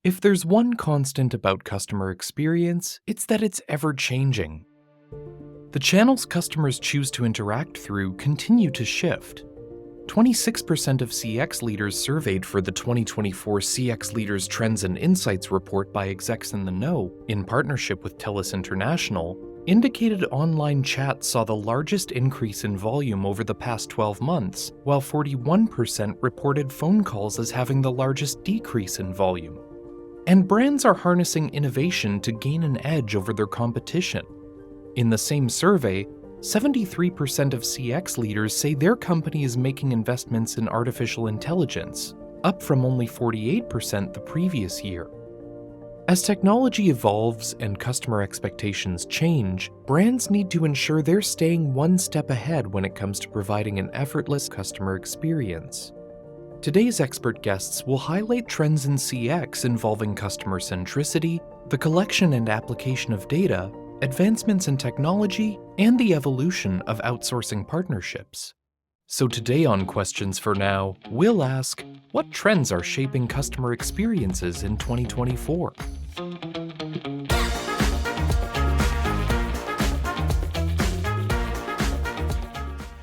If there's one constant about customer experience, it's that it's ever-changing. The channels customers choose to interact through continue to shift. 26% of CX leaders surveyed for the 2024 CX Leaders Trends and Insights report by Execs in the Know, in partnership with TELUS International, indicated online chat saw the largest increase in volume over the past 12 months, while 41% reported phone calls as having the largest decrease in volume. And brands are harnessing innovation to gain an edge over their competition. In the same survey, 73% of CX leaders say their company is making investments in artificial intelligence, up from only 48% the previous year. As technology evolves and customer expectations change, brands need to ensure they're staying one step ahead when it comes to providing an effortless customer experience. Today's expert guests will highlight trends in CX involving customer centricity, the collection and application of data, advancements in technology, and the evolution of outsourcing partnerships. So today on Questions for Now, we'll ask, what trends are shaping customer experiences in 2024?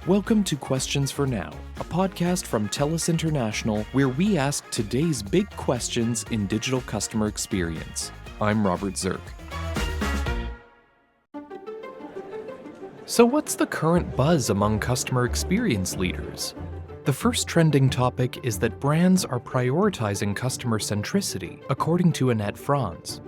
Welcome to Questions for Now, a podcast from TELUS International where we ask today's big questions in digital customer experience. I'm Robert Zirk. So what's the current buzz among customer experience leaders? The first trending topic is that brands are prioritizing customer centricity, according to Annette Franz.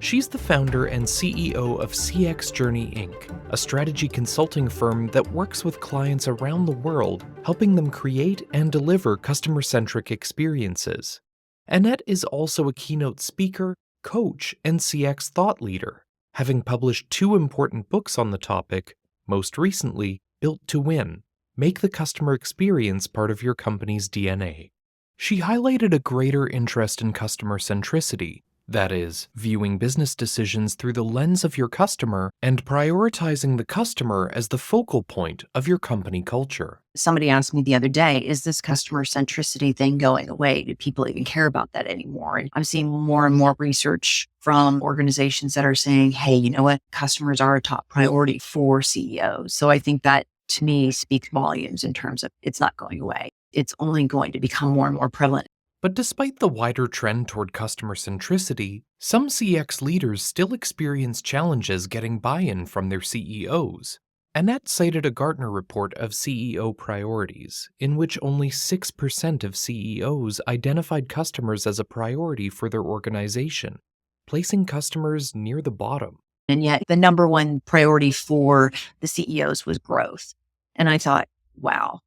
She's the founder and CEO of CX Journey Inc., a strategy consulting firm that works with clients around the world, helping them create and deliver customer-centric experiences. Annette is also a keynote speaker, coach, and CX thought leader, having published 2 important books on the topic. Most recently, Built to Win, make the customer experience part of your company's DNA. She highlighted a greater interest in customer centricity, that is, viewing business decisions through the lens of your customer and prioritizing the customer as the focal point of your company culture. Somebody asked me the other day, is this customer centricity thing going away? Do people even care about that anymore? And I'm seeing more and more research from organizations that are saying, hey, you know what? Customers are a top priority for CEOs. So I think that, to me, speaks volumes in terms of it's not going away. It's only going to become more and more prevalent. But despite the wider trend toward customer centricity, some CX leaders still experience challenges getting buy-in from their CEOs. Annette cited a Gartner report of CEO priorities, in which only 6% of CEOs identified customers as a priority for their organization, placing customers near the bottom. And yet the number one priority for the CEOs was growth. And I thought, wow,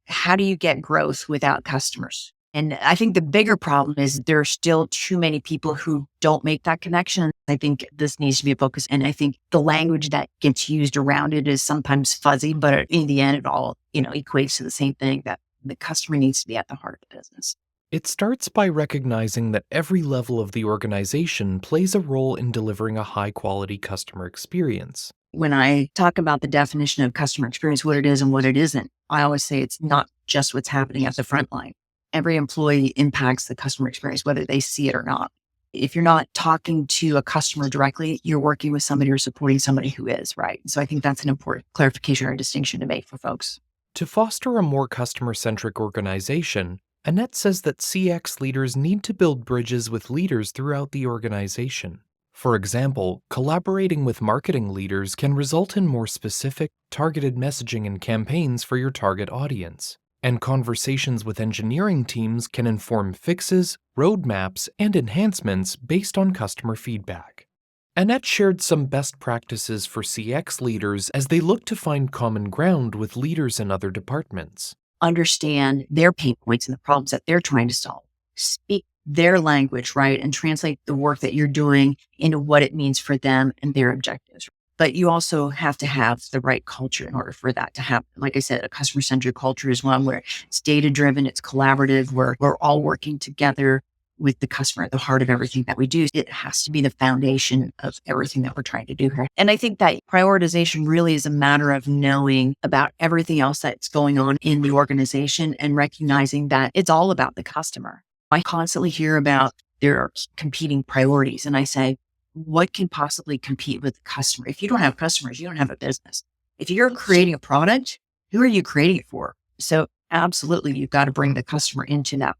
how do you get growth without customers? And I think the bigger problem is there are still too many people who don't make that connection. I think this needs to be a focus. And I think the language that gets used around it is sometimes fuzzy, but in the end, it all, equates to the same thing, that the customer needs to be at the heart of the business. It starts by recognizing that every level of the organization plays a role in delivering a high-quality customer experience. When I talk about the definition of customer experience, what it is and what it isn't, I always say it's not just what's happening at the front line. Every employee impacts the customer experience, whether they see it or not. If you're not talking to a customer directly, you're working with somebody or supporting somebody who is, right? So I think that's an important clarification or distinction to make for folks. To foster a more customer-centric organization, Annette says that CX leaders need to build bridges with leaders throughout the organization. For example, collaborating with marketing leaders can result in more specific, targeted messaging and campaigns for your target audience. And conversations with engineering teams can inform fixes, roadmaps, and enhancements based on customer feedback. Annette shared some best practices for CX leaders as they look to find common ground with leaders in other departments. Understand their pain points and the problems that they're trying to solve. Speak their language, right? And translate the work that you're doing into what it means for them and their objectives. But you also have to have the right culture in order for that to happen. Like I said, a customer-centric culture is one where it's data-driven, it's collaborative, where we're all working together with the customer at the heart of everything that we do. It has to be the foundation of everything that we're trying to do here. And I think that prioritization really is a matter of knowing about everything else that's going on in the organization and recognizing that it's all about the customer. I constantly hear about there are competing priorities. And I say, what can possibly compete with the customer? If you don't have customers, you don't have a business. If you're creating a product, who are you creating it for? So absolutely, you've got to bring the customer into that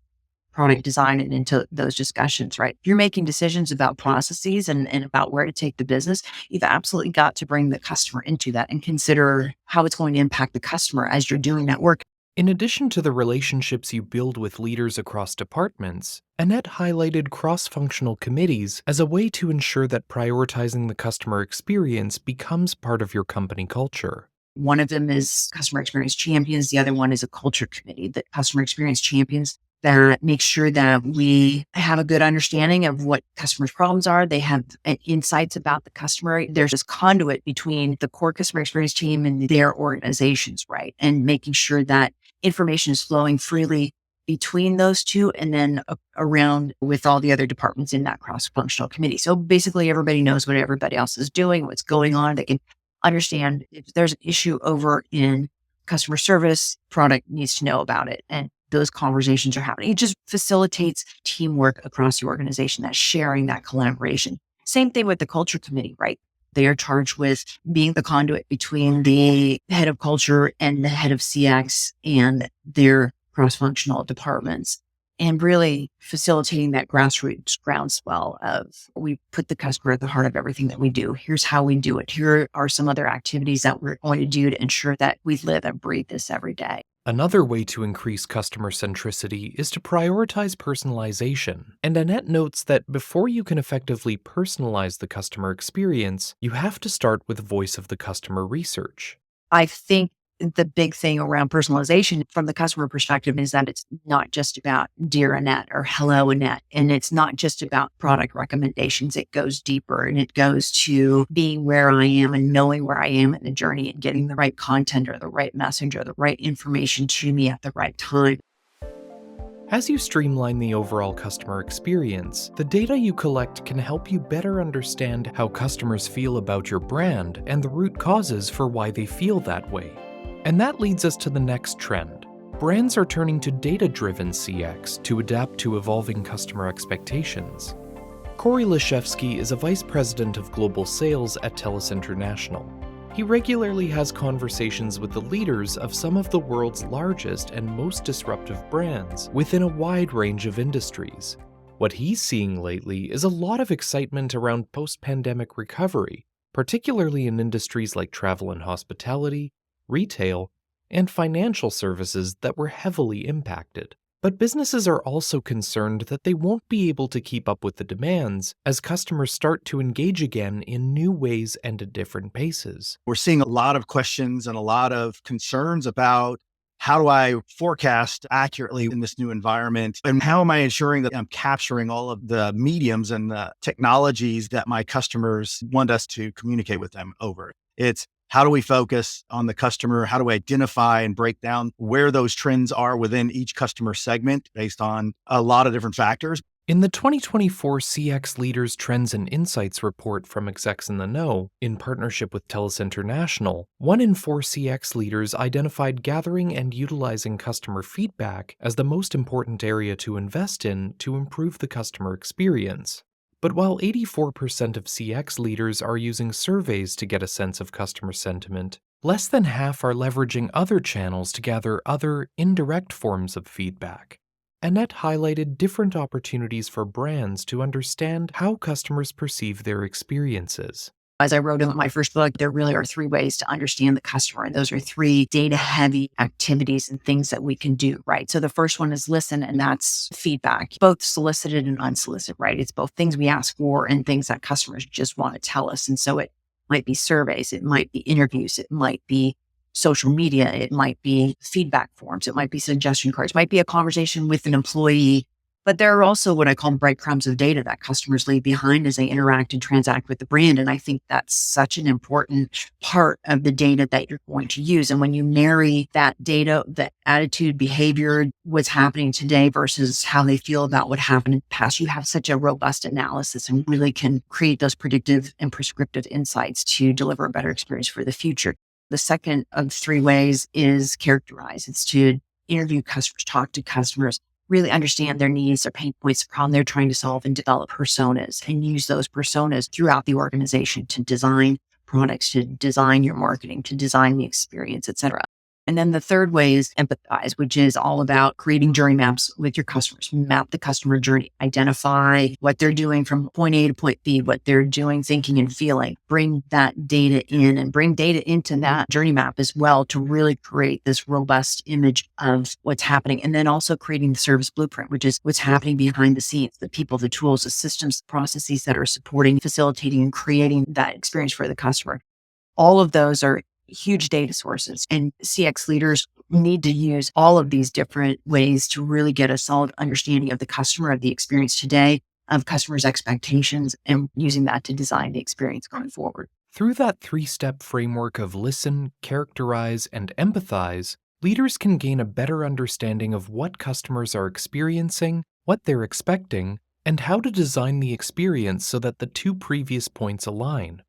product design and into those discussions, right? If you're making decisions about processes and about where to take the business, you've absolutely got to bring the customer into that and consider how it's going to impact the customer as you're doing that work. In addition to the relationships you build with leaders across departments, Annette highlighted cross-functional committees as a way to ensure that prioritizing the customer experience becomes part of your company culture. One of them is customer experience champions. The other one is a culture committee, that customer experience champions that make sure that we have a good understanding of what customers' problems are. They have insights about the customer. There's this conduit between the core customer experience team and their organizations, right? And making sure that information is flowing freely between those two and then around with all the other departments in that cross-functional committee. So basically everybody knows what everybody else is doing, what's going on. They can understand if there's an issue over in customer service, product needs to know about it. And those conversations are happening. It just facilitates teamwork across the organization, that sharing, that collaboration. Same thing with the culture committee, right? They are charged with being the conduit between the head of culture and the head of CX and their cross-functional departments, and really facilitating that grassroots groundswell of, we put the customer at the heart of everything that we do. Here's how we do it. Here are some other activities that we're going to do to ensure that we live and breathe this every day. Another way to increase customer centricity is to prioritize personalization. And Annette notes that before you can effectively personalize the customer experience, you have to start with voice of the customer research. I think the big thing around personalization from the customer perspective is that it's not just about Dear Annette or Hello Annette. And it's not just about product recommendations. It goes deeper and it goes to being where I am and knowing where I am in the journey and getting the right content or the right message or the right information to me at the right time. As you streamline the overall customer experience, the data you collect can help you better understand how customers feel about your brand and the root causes for why they feel that way. And that leads us to the next trend. Brands are turning to data-driven CX to adapt to evolving customer expectations. Kory Laszewski is a vice president of global sales at TELUS International. He regularly has conversations with the leaders of some of the world's largest and most disruptive brands within a wide range of industries. What he's seeing lately is a lot of excitement around post-pandemic recovery, particularly in industries like travel and hospitality, retail, and financial services that were heavily impacted. But businesses are also concerned that they won't be able to keep up with the demands as customers start to engage again in new ways and at different paces. We're seeing a lot of questions and a lot of concerns about, how do I forecast accurately in this new environment? And how am I ensuring that I'm capturing all of the mediums and the technologies that my customers want us to communicate with them over? It's, how do we focus on the customer? How do we identify and break down where those trends are within each customer segment based on a lot of different factors? In the 2024 CX Leaders Trends and Insights report from Execs in the Know, in partnership with TELUS International, 1 in 4 CX leaders identified gathering and utilizing customer feedback as the most important area to invest in to improve the customer experience. But while 84% of CX leaders are using surveys to get a sense of customer sentiment, less than half are leveraging other channels to gather other, indirect forms of feedback. Annette highlighted different opportunities for brands to understand how customers perceive their experiences. As I wrote in my first book, there really are 3 ways to understand the customer. And those are 3 data-heavy activities and things that we can do, right? So the first one is listen, and that's feedback, both solicited and unsolicited, right? It's both things we ask for and things that customers just want to tell us. And so it might be surveys, it might be interviews, it might be social media, it might be feedback forms, it might be suggestion cards, it might be a conversation with an employee. But there are also what I call breadcrumbs of data that customers leave behind as they interact and transact with the brand. And I think that's such an important part of the data that you're going to use. And when you marry that data, that attitude, behavior, what's happening today versus how they feel about what happened in the past, you have such a robust analysis and really can create those predictive and prescriptive insights to deliver a better experience for the future. The second of 3 ways is characterize. It's to interview customers, talk to customers, really understand their needs, their pain points, the problem they're trying to solve, and develop personas and use those personas throughout the organization to design products, to design your marketing, to design the experience, et cetera. And then the third way is empathize, which is all about creating journey maps with your customers. Map the customer journey, identify what they're doing from point A to point B, what they're doing, thinking, and feeling. Bring that data in and bring data into that journey map as well to really create this robust image of what's happening. And then also creating the service blueprint, which is what's happening behind the scenes, the people, the tools, the systems, the processes that are supporting, facilitating, and creating that experience for the customer. All of those are huge data sources, and CX leaders need to use all of these different ways to really get a solid understanding of the customer, of the experience today, of customers' expectations, and using that to design the experience going forward. Through that 3-step framework of listen, characterize, and empathize, leaders can gain a better understanding of what customers are experiencing, what they're expecting, and how to design the experience so that the two previous points align.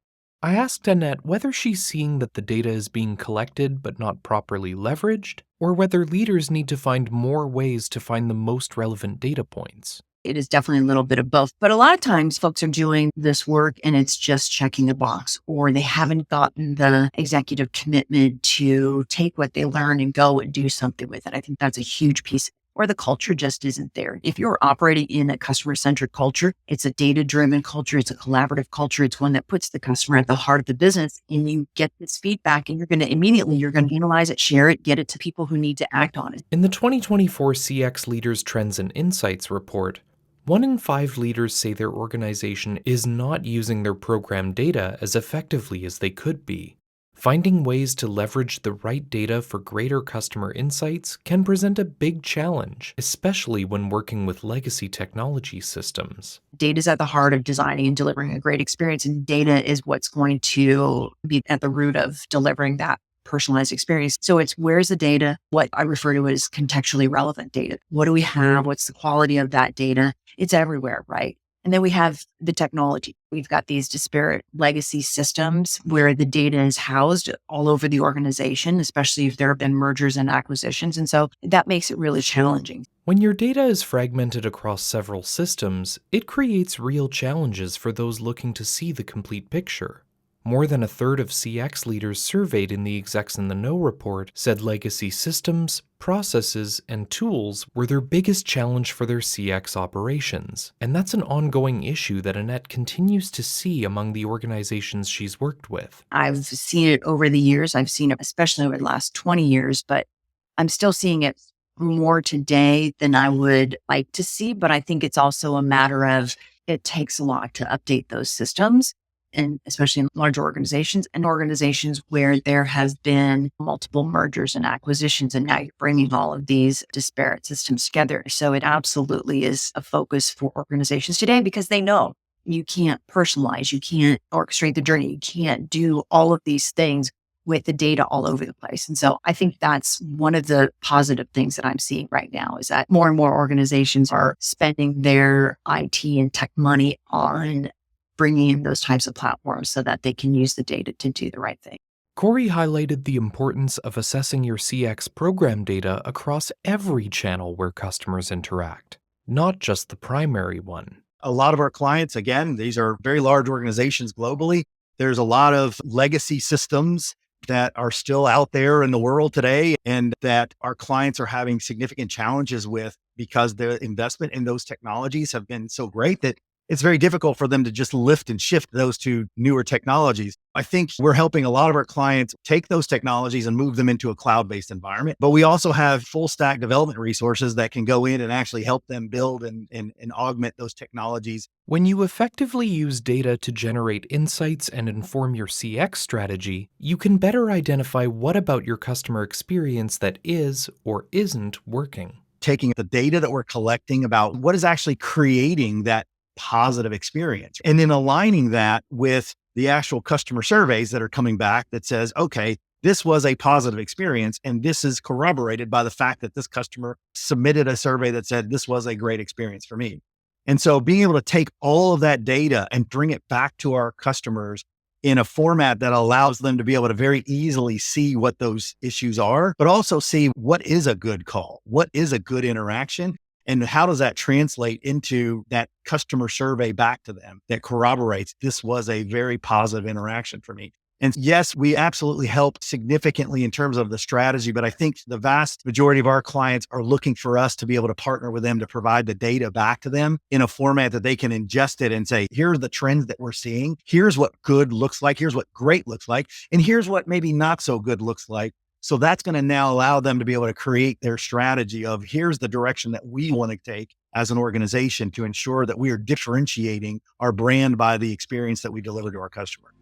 I asked Annette whether she's seeing that the data is being collected but not properly leveraged, or whether leaders need to find more ways to find the most relevant data points. It is definitely a little bit of both. But a lot of times folks are doing this work and it's just checking a box, or they haven't gotten the executive commitment to take what they learn and go and do something with it. I think that's a huge piece. Or the culture just isn't there. If you're operating in a customer-centric culture, it's a data-driven culture, it's a collaborative culture, it's one that puts the customer at the heart of the business, and you get this feedback and you're going to analyze it, share it, get it to people who need to act on it. In the 2024 CX Leaders Trends and Insights report, 1 in 5 leaders say their organization is not using their program data as effectively as they could be. Finding ways to leverage the right data for greater customer insights can present a big challenge, especially when working with legacy technology systems. Data is at the heart of designing and delivering a great experience, and data is what's going to be at the root of delivering that personalized experience. So it's where's the data, what I refer to as contextually relevant data. What do we have? What's the quality of that data? It's everywhere, right? And then we have the technology. We've got these disparate legacy systems where the data is housed all over the organization, especially if there have been mergers and acquisitions. And so that makes it really challenging. When your data is fragmented across several systems, it creates real challenges for those looking to see the complete picture. More than a third of CX leaders surveyed in the Execs in the Know report said legacy systems, processes, and tools were their biggest challenge for their CX operations. And that's an ongoing issue that Annette continues to see among the organizations she's worked with. I've seen it over the years. I've seen it especially over the last 20 years, but I'm still seeing it more today than I would like to see. But I think it's also a matter of it takes a lot to update those systems, and especially in large organizations and organizations where there have been multiple mergers and acquisitions, and now you're bringing all of these disparate systems together. So it absolutely is a focus for organizations today because they know you can't personalize, you can't orchestrate the journey, you can't do all of these things with the data all over the place. And so I think that's one of the positive things that I'm seeing right now is that more and more organizations are spending their IT and tech money on bringing in those types of platforms so that they can use the data to do the right thing. Kory highlighted the importance of assessing your CX program data across every channel where customers interact, not just the primary one. A lot of our clients, again, these are very large organizations globally. There's a lot of legacy systems that are still out there in the world today and that our clients are having significant challenges with because the investment in those technologies have been so great that it's very difficult for them to just lift and shift those to newer technologies. I think we're helping a lot of our clients take those technologies and move them into a cloud-based environment. But we also have full stack development resources that can go in and actually help them build and augment those technologies. When you effectively use data to generate insights and inform your CX strategy, you can better identify what about your customer experience that is or isn't working. Taking the data that we're collecting about what is actually creating that positive experience, and then aligning that with the actual customer surveys that are coming back that says, okay, this was a positive experience. And this is corroborated by the fact that this customer submitted a survey that said, this was a great experience for me. And so being able to take all of that data and bring it back to our customers in a format that allows them to be able to very easily see what those issues are, but also see what is a good call, what is a good interaction, And how does that translate into that customer survey back to them that corroborates this was a very positive interaction for me? And yes, we absolutely help significantly in terms of the strategy, but I think the vast majority of our clients are looking for us to be able to partner with them to provide the data back to them in a format that they can ingest it and say, here are the trends that we're seeing. Here's what good looks like. Here's what great looks like. And here's what maybe not so good looks like. So that's going to now allow them to be able to create their strategy of here's the direction that we want to take as an organization to ensure that we are differentiating our brand by the experience that we deliver to our customer.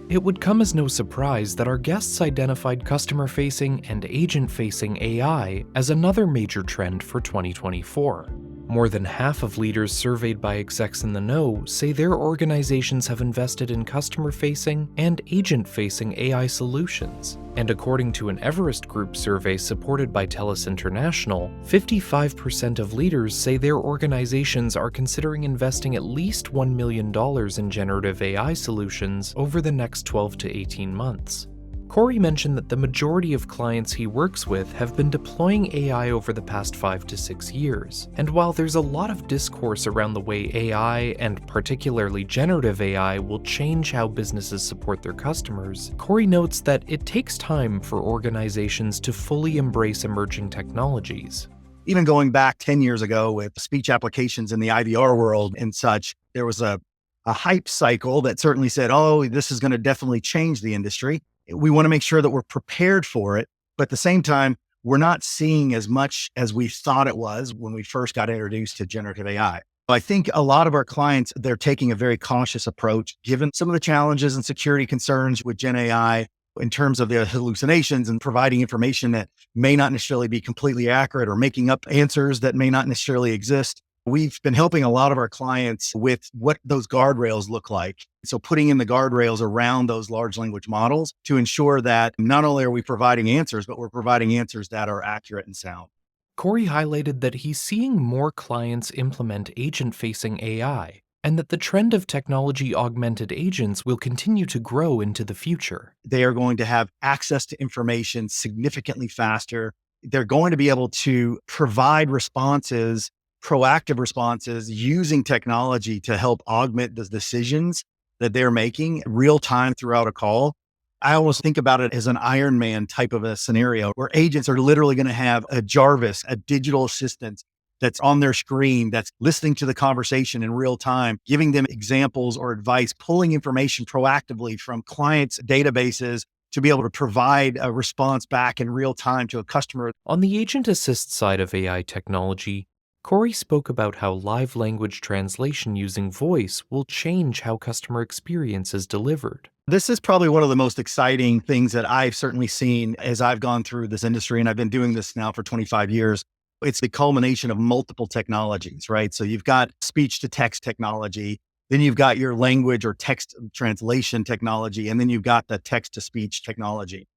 It would come as no surprise that our guests identified customer-facing and agent-facing AI as another major trend for 2024. More than half of leaders surveyed by execs in the know say their organizations have invested in customer-facing and agent-facing AI solutions. And according to an Everest Group survey supported by TELUS International, 55% of leaders say their organizations are considering investing at least $1 million in generative AI solutions over the next 12 to 18 months. Kory mentioned that the majority of clients he works with have been deploying AI over the past 5 to 6 years. And while there's a lot of discourse around the way AI, and particularly generative AI, will change how businesses support their customers, Kory notes that it takes time for organizations to fully embrace emerging technologies. Even going back 10 years ago with speech applications in the IVR world and such, there was a hype cycle that certainly said, oh, this is going to definitely change the industry. We want to make sure that we're prepared for it. But at the same time, we're not seeing as much as we thought it was when we first got introduced to generative AI. I think a lot of our clients, they're taking a very cautious approach, given some of the challenges and security concerns with Gen AI in terms of the hallucinations and providing information that may not necessarily be completely accurate or making up answers that may not necessarily exist. We've been helping a lot of our clients with what those guardrails look like. So putting in the guardrails around those large language models to ensure that not only are we providing answers, but we're providing answers that are accurate and sound. Kory highlighted that he's seeing more clients implement agent-facing AI, and that the trend of technology-augmented agents will continue to grow into the future. They are going to have access to information significantly faster. They're going to be able to provide responses, proactive responses using technology to help augment the decisions that they're making real time throughout a call. I almost think about it as an Iron Man type of a scenario where agents are literally going to have a Jarvis, a digital assistant that's on their screen, that's listening to the conversation in real time, giving them examples or advice, pulling information proactively from clients' databases to be able to provide a response back in real time to a customer. On the agent assist side of AI technology, Kory spoke about how live language translation using voice will change how customer experience is delivered. This is probably one of the most exciting things that I've certainly seen as I've gone through this industry, and I've been doing this now for 25 years. It's the culmination of multiple technologies, right? So you've got speech to text technology, then you've got your language or text translation technology, and then you've got the text to speech technology.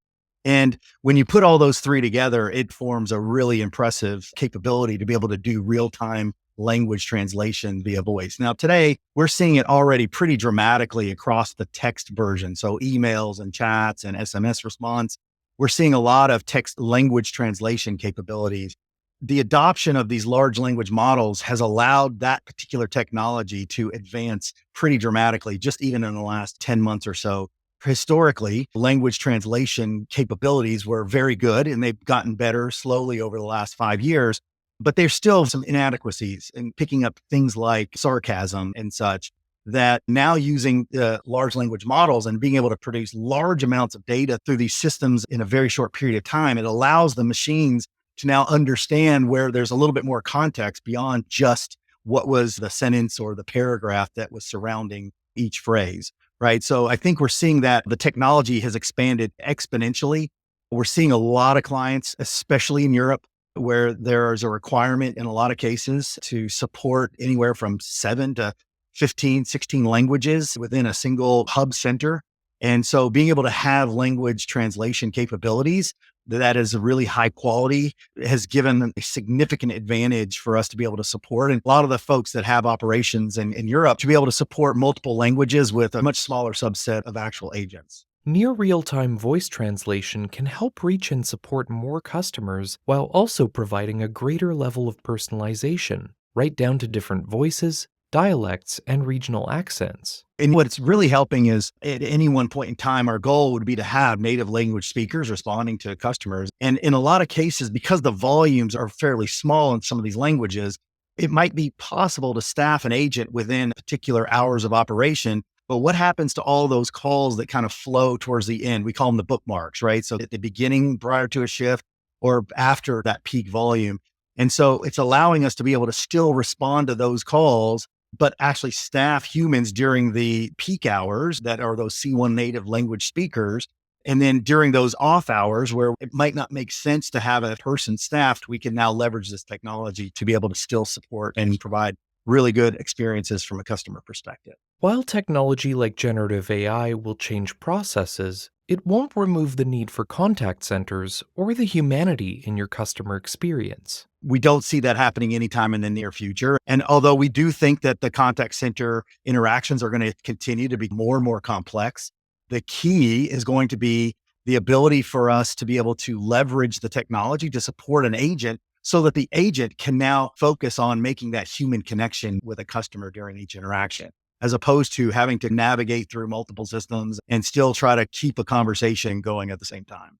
And when you put all those three together, it forms a really impressive capability to be able to do real-time language translation via voice. Now, today, we're seeing it already pretty dramatically across the text version. So emails and chats and SMS response, we're seeing a lot of text language translation capabilities. The adoption of these large language models has allowed that particular technology to advance pretty dramatically, just even in the last 10 months or so. Historically, language translation capabilities were very good and they've gotten better slowly over the last 5 years, but there's still some inadequacies in picking up things like sarcasm and such that now using large language models and being able to produce large amounts of data through these systems in a very short period of time, it allows the machines to now understand where there's a little bit more context beyond just what was the sentence or the paragraph that was surrounding each phrase. Right. So I think we're seeing that the technology has expanded exponentially. We're seeing a lot of clients, especially in Europe, where there's a requirement in a lot of cases to support anywhere from 7 to 15, 16 languages within a single hub center. And so being able to have language translation capabilities that is a really high quality has given a significant advantage for us to be able to support. And a lot of the folks that have operations in Europe to be able to support multiple languages with a much smaller subset of actual agents. Near real-time voice translation can help reach and support more customers while also providing a greater level of personalization, right down to different voices, dialects, and regional accents. And what's really helping is at any one point in time, our goal would be to have native language speakers responding to customers. And in a lot of cases, because the volumes are fairly small in some of these languages, it might be possible to staff an agent within particular hours of operation. But what happens to all those calls that kind of flow towards the end? We call them the bookmarks, right? So at the beginning, prior to a shift, or after that peak volume. And so it's allowing us to be able to still respond to those calls, but actually staff humans during the peak hours that are those C1 native language speakers. And then during those off hours where it might not make sense to have a person staffed, we can now leverage this technology to be able to still support and provide really good experiences from a customer perspective. While technology like generative AI will change processes, it won't remove the need for contact centers or the humanity in your customer experience. We don't see that happening anytime in the near future. And although we do think that the contact center interactions are going to continue to be more and more complex, the key is going to be the ability for us to be able to leverage the technology to support an agent so that the agent can now focus on making that human connection with a customer during each interaction, as opposed to having to navigate through multiple systems and still try to keep a conversation going at the same time.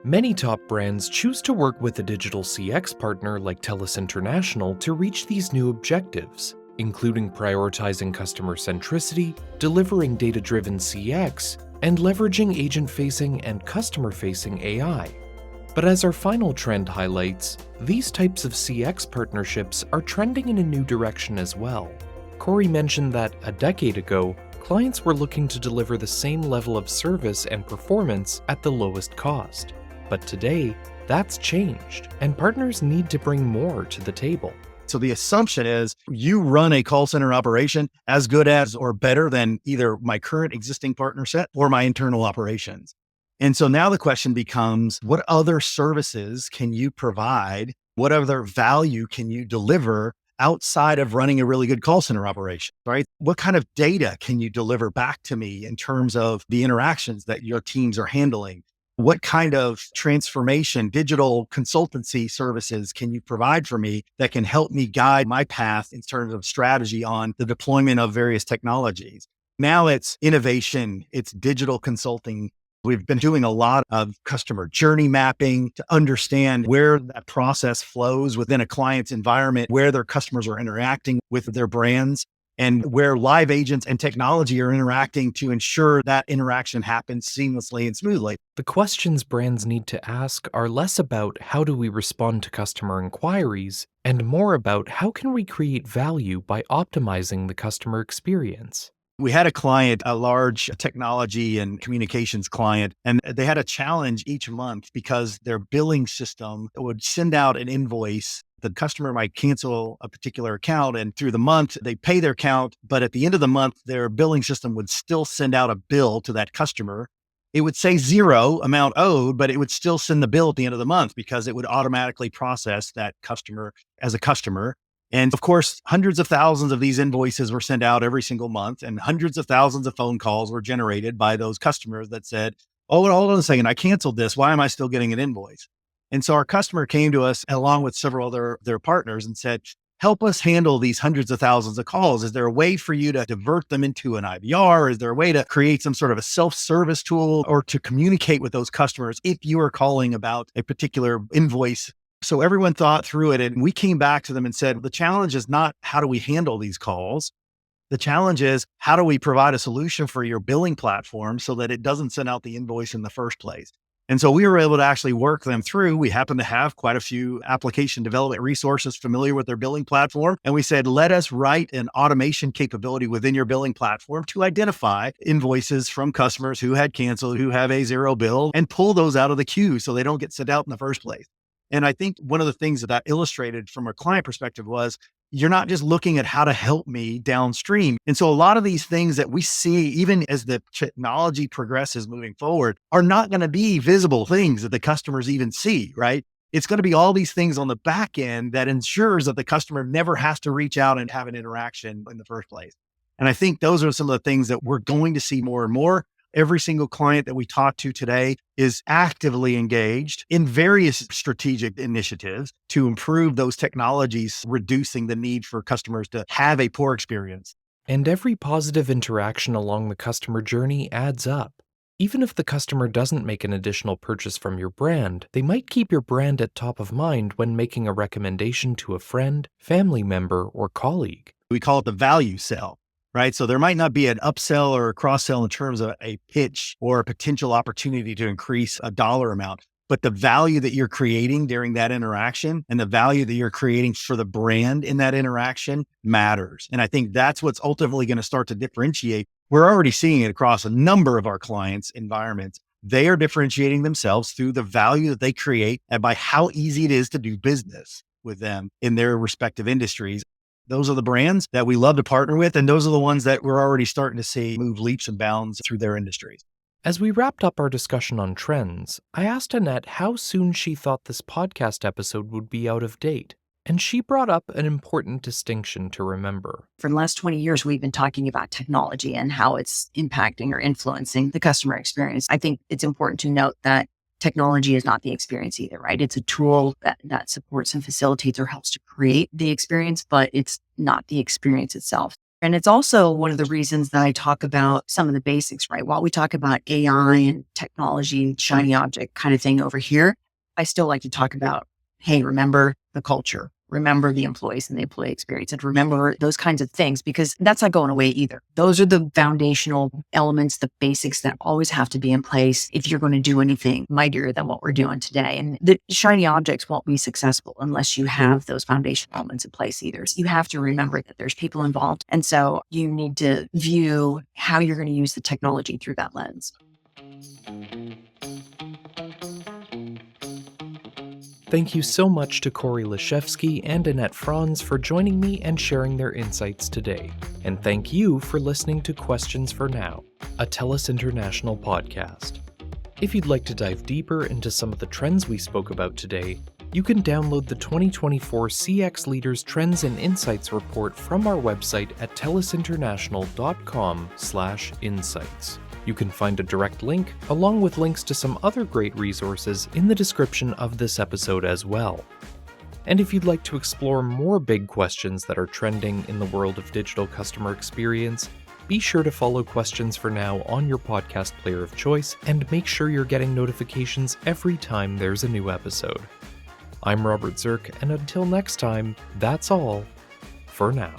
Many top brands choose to work with a digital CX partner like TELUS International to reach these new objectives, including prioritizing customer centricity, delivering data-driven CX, and leveraging agent-facing and customer-facing AI. But as our final trend highlights, these types of CX partnerships are trending in a new direction as well. Kory mentioned that a decade ago, clients were looking to deliver the same level of service and performance at the lowest cost. But today, that's changed, and partners need to bring more to the table. So the assumption is you run a call center operation as good as or better than either my current existing partner set or my internal operations. And so now the question becomes, what other services can you provide? What other value can you deliver outside of running a really good call center operation, right? What kind of data can you deliver back to me in terms of the interactions that your teams are handling? What kind of transformation, digital consultancy services can you provide for me that can help me guide my path in terms of strategy on the deployment of various technologies? Now it's innovation, it's digital consulting. We've been doing a lot of customer journey mapping to understand where that process flows within a client's environment, where their customers are interacting with their brands, and where live agents and technology are interacting to ensure that interaction happens seamlessly and smoothly. The questions brands need to ask are less about how do we respond to customer inquiries and more about how can we create value by optimizing the customer experience. We had a client, a large technology and communications client, and they had a challenge each month because their billing system would send out an invoice. The customer might cancel a particular account, and through the month, they pay their account. But at the end of the month, their billing system would still send out a bill to that customer. It would say zero amount owed, but it would still send the bill at the end of the month because it would automatically process that customer as a customer. And of course, hundreds of thousands of these invoices were sent out every single month, and hundreds of thousands of phone calls were generated by those customers that said, oh, hold on a second, I canceled this. Why am I still getting an invoice? And so our customer came to us along with several other their partners and said, help us handle these hundreds of thousands of calls. Is there a way for you to divert them into an IVR? Is there a way to create some sort of a self-service tool or to communicate with those customers if you are calling about a particular invoice? So everyone thought through it, and we came back to them and said, the challenge is not how do we handle these calls? The challenge is how do we provide a solution for your billing platform so that it doesn't send out the invoice in the first place? And so we were able to actually work them through. We happen to have quite a few application development resources familiar with their billing platform. And we said, let us write an automation capability within your billing platform to identify invoices from customers who had canceled, who have a zero bill, and pull those out of the queue so they don't get sent out in the first place. And I think one of the things that illustrated from a client perspective was you're not just looking at how to help me downstream. And so a lot of these things that we see, even as the technology progresses moving forward, are not going to be visible things that the customers even see, right? It's going to be all these things on the back end that ensures that the customer never has to reach out and have an interaction in the first place. And I think those are some of the things that we're going to see more and more. Every single client that we talk to today is actively engaged in various strategic initiatives to improve those technologies, reducing the need for customers to have a poor experience. And every positive interaction along the customer journey adds up. Even if the customer doesn't make an additional purchase from your brand, they might keep your brand at top of mind when making a recommendation to a friend, family member, or colleague. We call it the value sell, right? So there might not be an upsell or a cross sell in terms of a pitch or a potential opportunity to increase a dollar amount, but the value that you're creating during that interaction and the value that you're creating for the brand in that interaction matters. And I think that's what's ultimately going to start to differentiate. We're already seeing it across a number of our clients' environments. They are differentiating themselves through the value that they create and by how easy it is to do business with them in their respective industries. Those are the brands that we love to partner with, and those are the ones that we're already starting to see move leaps and bounds through their industries. As we wrapped up our discussion on trends, I asked Annette how soon she thought this podcast episode would be out of date, and she brought up an important distinction to remember. For the last 20 years, we've been talking about technology and how it's impacting or influencing the customer experience. I think it's important to note that technology is not the experience either, right? It's a tool that supports and facilitates or helps to create the experience, but it's not the experience itself. And it's also one of the reasons that I talk about some of the basics, right? While we talk about AI and technology, shiny object kind of thing over here, I still like to talk about, hey, remember the culture, remember the employees and the employee experience, and remember those kinds of things, because that's not going away either. Those are the foundational elements, the basics that always have to be in place if you're going to do anything mightier than what we're doing today. And the shiny objects won't be successful unless you have those foundational elements in place either. So you have to remember that there's people involved. And so you need to view how you're going to use the technology through that lens. Thank you so much to Kory Laszewski and Annette Franz for joining me and sharing their insights today. And thank you for listening to Questions for Now, a TELUS International podcast. If you'd like to dive deeper into some of the trends we spoke about today, you can download the 2024 CX Leaders Trends and Insights report from our website at telusinternational.com/insights. You can find a direct link, along with links to some other great resources, in the description of this episode as well. And if you'd like to explore more big questions that are trending in the world of digital customer experience, be sure to follow Questions for Now on your podcast player of choice, and make sure you're getting notifications every time there's a new episode. I'm Robert Zirk, and until next time, that's all for now.